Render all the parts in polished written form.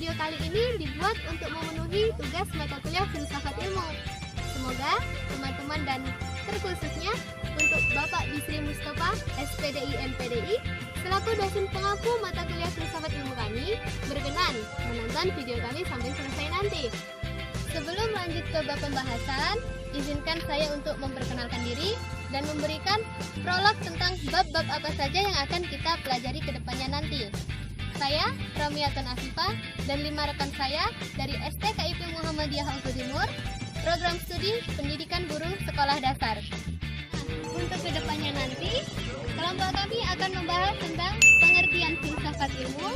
video kali ini dibuat untuk memenuhi tugas mata kuliah filsafat ilmu. Semoga teman-teman dan terkhususnya untuk Bapak Bisri Mustafa, SPDI MPDI, selaku dosen pengampu mata kuliah filsafat ilmu kami, berkenan menonton video kami sampai selesai nanti. Sebelum lanjut ke bab pembahasan, izinkan saya untuk memperkenalkan diri dan memberikan prolog tentang bab-bab apa saja yang akan kita pelajari ke depannya nanti. Saya, Romiatun Afifah, dan 5 rekan saya dari STKIP Muhammadiyah Al Timur, Program Studi Pendidikan Guru Sekolah Dasar. Untuk kedepannya nanti, kelompok kami akan membahas tentang pengertian filsafat ilmu,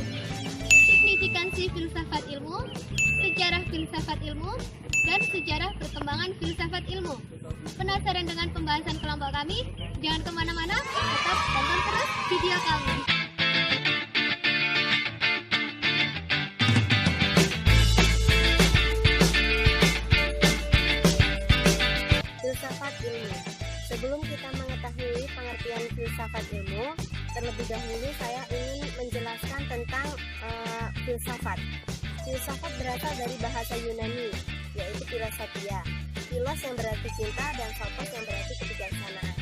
signifikansi filsafat ilmu, sejarah filsafat ilmu, dan sejarah perkembangan filsafat ilmu. Penasaran dengan pembahasan kelompok kami? Jangan kemana-mana, tetap tonton terus video kami. Filsafat ilmu. Sebelum kita mengetahui pengertian filsafat ilmu, terlebih dahulu saya ingin menjelaskan tentang filsafat. Filsafat berasal dari bahasa Yunani, yaitu philosophia. Philos yang berarti cinta dan sophos yang berarti kebijaksanaan.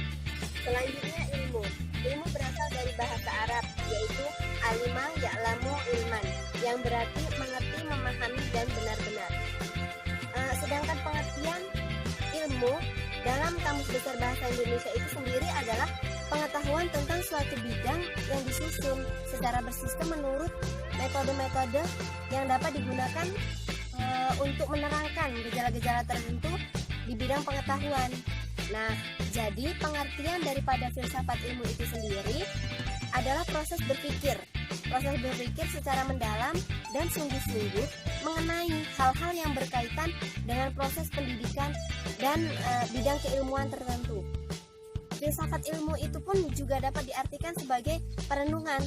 Selanjutnya ilmu. Ilmu berasal dari bahasa Arab, yaitu alima ya'lamu ilman, yang berarti mengerti, memahami, dan benar-benar. Sedangkan pengertian ilmu dalam Kamus Besar Bahasa Indonesia itu sendiri adalah pengetahuan tentang suatu bidang yang disusun secara bersistem menurut metode-metode yang dapat digunakan untuk menerangkan gejala-gejala tertentu di bidang pengetahuan. Nah, jadi pengertian daripada filsafat ilmu itu sendiri adalah proses berpikir secara mendalam dan sungguh-sungguh mengenai hal-hal yang berkaitan dengan proses pendidikan dan bidang keilmuan tertentu. Filsafat ilmu itu pun juga dapat diartikan sebagai perenungan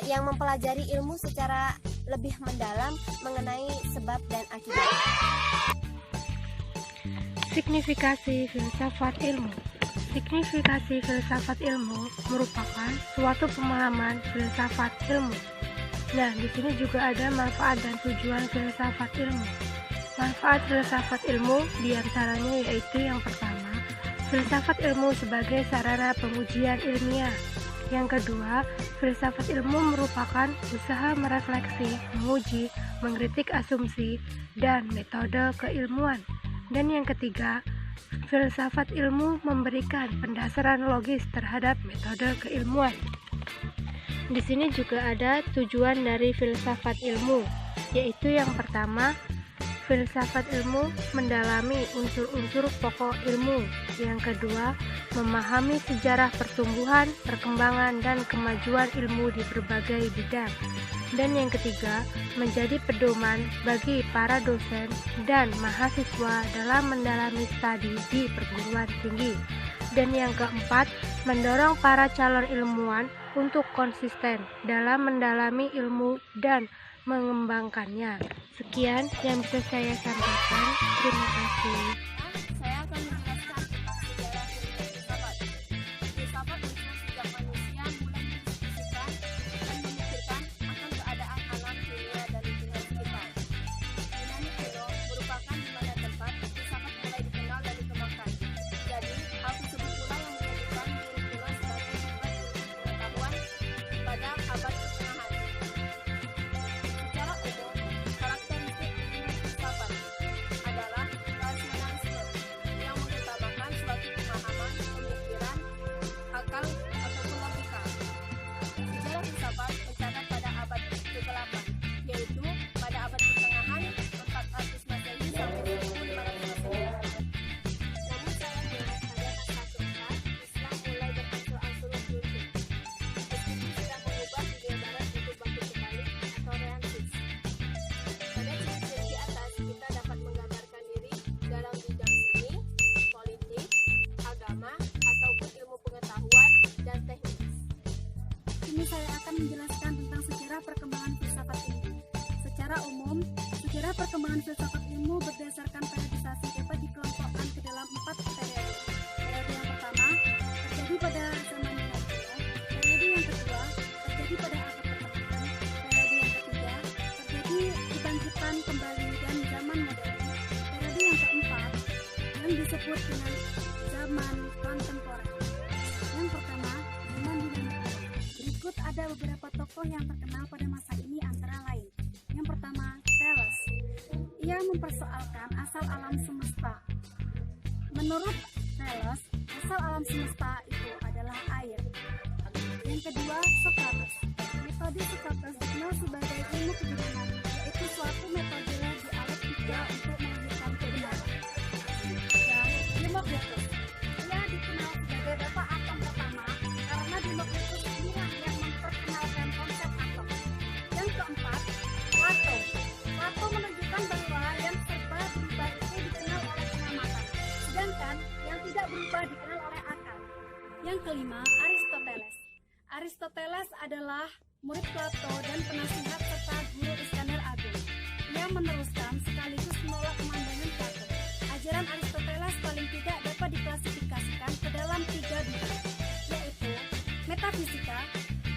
yang mempelajari ilmu secara lebih mendalam mengenai sebab dan akibat. Signifikasi filsafat ilmu. Signifikasi filsafat ilmu merupakan suatu pemahaman filsafat ilmu. Nah, di sini juga ada manfaat dan tujuan filsafat ilmu. Manfaat filsafat ilmu diantaranya yaitu yang pertama, filsafat ilmu sebagai sarana pengujian ilmiah. Yang kedua, filsafat ilmu merupakan usaha merefleksi, menguji, mengkritik asumsi, dan metode keilmuan. Dan yang ketiga, filsafat ilmu memberikan pendasaran logis terhadap metode keilmuan. Di sini juga ada tujuan dari filsafat ilmu, yaitu yang pertama, filsafat ilmu mendalami unsur-unsur pokok ilmu. Yang kedua, memahami sejarah pertumbuhan, perkembangan, dan kemajuan ilmu di berbagai bidang. Dan yang ketiga, menjadi pedoman bagi para dosen dan mahasiswa dalam mendalami studi di perguruan tinggi. Dan yang keempat, mendorong para calon ilmuwan untuk konsisten dalam mendalami ilmu dan mengembangkannya. Sekian yang bisa saya sampaikan. Terima kasih. Saya akan menjelaskan tentang sejarah filsafat. Filsafat muncul sejak manusia mulai mendiskusikan dan memikirkan akan keadaan alam, dunia, dan lingkungan sekitar. Yunani kuno merupakan di mana tempat filsafat mulai dikenal dan dikembangkan. Jadi, hal tersebut pula yang menjadikan diri kuno sebagai sumber ilmu pengetahuan pada abad pertengahan. Secara umum, karakteristik ilmu filsafat adalah rasionalisme yang mengutamakan suatu pemahaman, pemikiran, akal, ataupun logika. Sejarah filsafat tercatat pada abad ke-8, yaitu pada abad pertengahan 400 Masehi sampai 1500 Masehi. Namun sayangnya, pada masa keempat, Islam mulai berangsur-angsur runtuh. Meskipun sudah mengubah dunia barat untuk bangkit kembali atau reaksis. Pada ciri-ciri di atas, kita dapat menggambarkan diri dalam bidang seni, politik, agama, ataupun ilmu pengetahuan dan teknis. Kini saya akan menjelaskan tentang sejarah perkembangan filsafat ilmu. Secara umum, sejarah perkembangan filsafat ilmu berdasarkan periodisasi dapat dikelompokkan ke dalam 4 periode. Periode yang pertama terjadi pada zaman Yunani kuno. Periode yang kedua terjadi pada abad pertengahan. Periode yang ketiga terjadi ada beberapa tokoh yang terkenal pada masa ini antara lain. Yang pertama, Thales. Ia mempersoalkan asal alam semesta. Menurut Thales, asal alam semesta itu adalah air. Yang kedua, Socrates. Metode Socrates dikenal sebagai ilmu kebenaran, yaitu suatu metode dialektika untuk melahirkan kebenaran. Dan Democritus. Ia dikenal sebagai bapak atom pertama karena Democritus inilah yang memperkenalkan konsep atom. Yang keempat, Plato. Plato menunjukkan bahwa yang serba berubah itu dikenal oleh pengamatan, sedangkan yang tidak berubah dikenal oleh akal. Yang kelima, Aristoteles. Aristoteles adalah murid Plato dan penasihat serta guru Iskandar Agung. Ia meneruskan sekaligus menolak pemandangan Plato. Ajaran Aristoteles paling tidak dapat diklasifikasikan ke dalam 3 bidang, yaitu metafisika,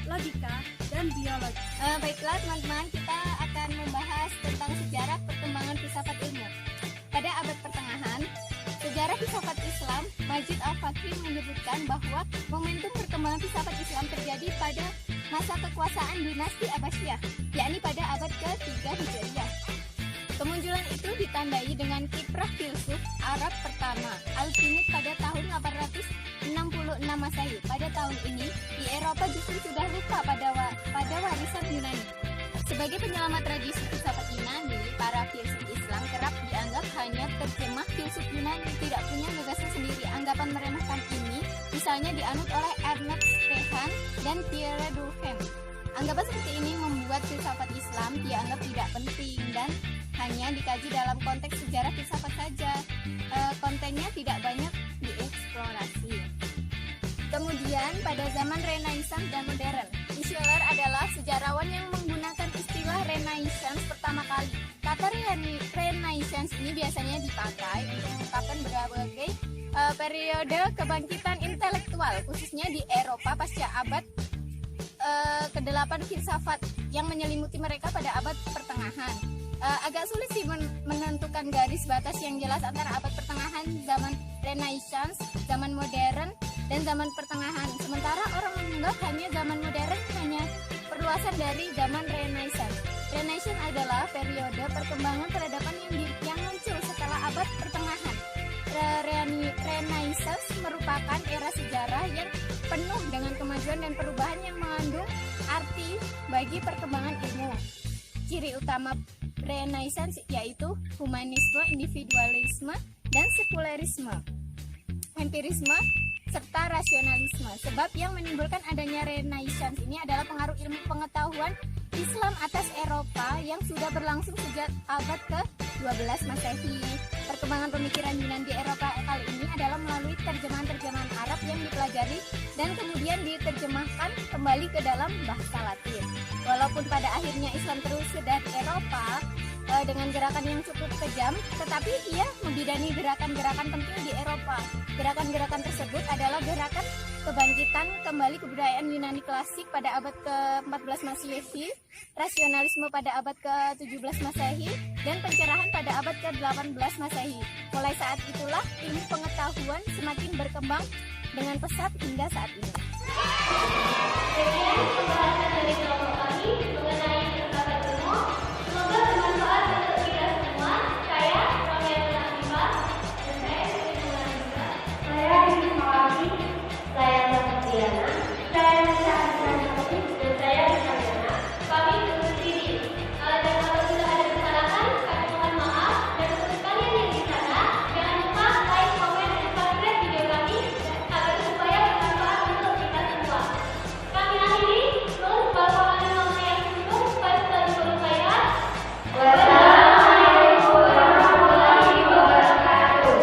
logika, dan biologi. Baiklah teman-teman, kita akan membahas tentang sejarah perkembangan filsafat ilmu. Pada abad pertengahan, sejarah filsafat Islam, Majid Al-Fakih menyebutkan bahwa momentum perkembangan filsafat Islam terjadi pada masa kekuasaan dinasti Abbasiyah, yakni pada abad ke-3 Hijriah. Kemunculan itu ditandai dengan kiprah filsuf Arab pertama, Al-Finid pada tahun 866 Masehi. Pada tahun ini, di Eropa justru sudah lupa pada warisan Yunani. Sebagai penyelamat tradisi filsafat Yunani, para filsuf Islam kerap dianggap hanya terjemah filsuf Yunani, tidak punya gagasan sendiri. Anggapan meremehkan ini misalnya dianut oleh Ernest Renan dan Pierre Durkheim. Anggapan seperti ini membuat filsafat Islam dianggap tidak penting dan hanya dikaji dalam konteks sejarah filsafat saja. Kontennya tidak banyak dieksplorasi. Kemudian pada zaman Renaissance dan modern, Schiller adalah sejarawan yang menggunakan istilah Renaissance pertama kali. Kata Renaissance ini biasanya dipakai untuk mengungkapkan berbagai periode kebangkitan intelektual, khususnya di Eropa pasca abad ke-8 filsafat yang menyelimuti mereka pada abad pertengahan. Agak sulit sih menentukan garis batas yang jelas antara abad pertengahan, zaman Renaissance, zaman modern, dan zaman pertengahan. Sementara orang menganggap hanya zaman modern hanya perluasan dari zaman Renaissance. Renaissance adalah periode perkembangan peradaban yang muncul setelah abad pertengahan. Renaissance merupakan era sejarah yang penuh dengan kemajuan dan perubahan yang mengandung arti bagi perkembangan ilmu. Ciri utama Renaissance yaitu humanisme, individualisme, dan sekularisme, empirisme, serta rasionalisme. Sebab yang menimbulkan adanya Renaissance ini adalah pengaruh ilmu pengetahuan Islam atas Eropa yang sudah berlangsung sejak abad ke-12 Masehi. Perkembangan pemikiran Yunani di Eropa kali ini adalah melalui terjemahan-terjemahan Arab yang dipelajari dan kemudian diterjemahkan kembali ke dalam bahasa Latin. Walaupun pada akhirnya Islam terusir dari Eropa dengan gerakan yang cukup kejam, tetapi ia membidani gerakan-gerakan penting di Eropa. Gerakan-gerakan tersebut adalah gerakan kebangkitan kembali kebudayaan Yunani klasik pada abad ke-14 Masehi, rasionalisme pada abad ke-17 Masehi, dan pencerahan pada abad ke-18 Masehi. Mulai saat itulah ilmu pengetahuan semakin berkembang dengan pesat hingga saat ini. Sekian pembahasan dari kelompok kami mengenai filsafat ilmu. Semoga bermanfaat untuk kita semua. Saya Romiatul Afifah dan saya Siti Nurhaliza. Saya Dini Mawati. Saya Nurhaliza. Saya Nisa Asrani dan saya Nurhaliza. Kami undur diri. Dan apabila ada kesalahan, kami mohon maaf. Dan untuk kalian yang di sana, jangan lupa like, komen, dan subscribe video kami agar supaya bermanfaat untuk kita semua. Kami akhiri. Terus bapak anak yang sungguh pada berupaya. Wassalamualaikum warahmatullahi wabarakatuh.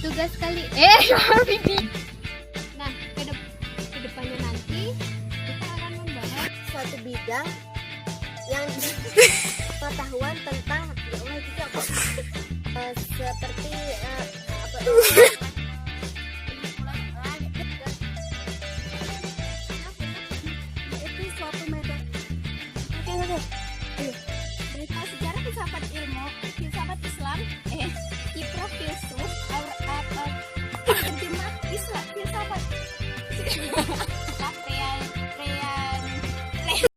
Tugas kali Nah, ke depannya nanti kita akan membahas Suatu bidang yang pengetahuan tentang seperti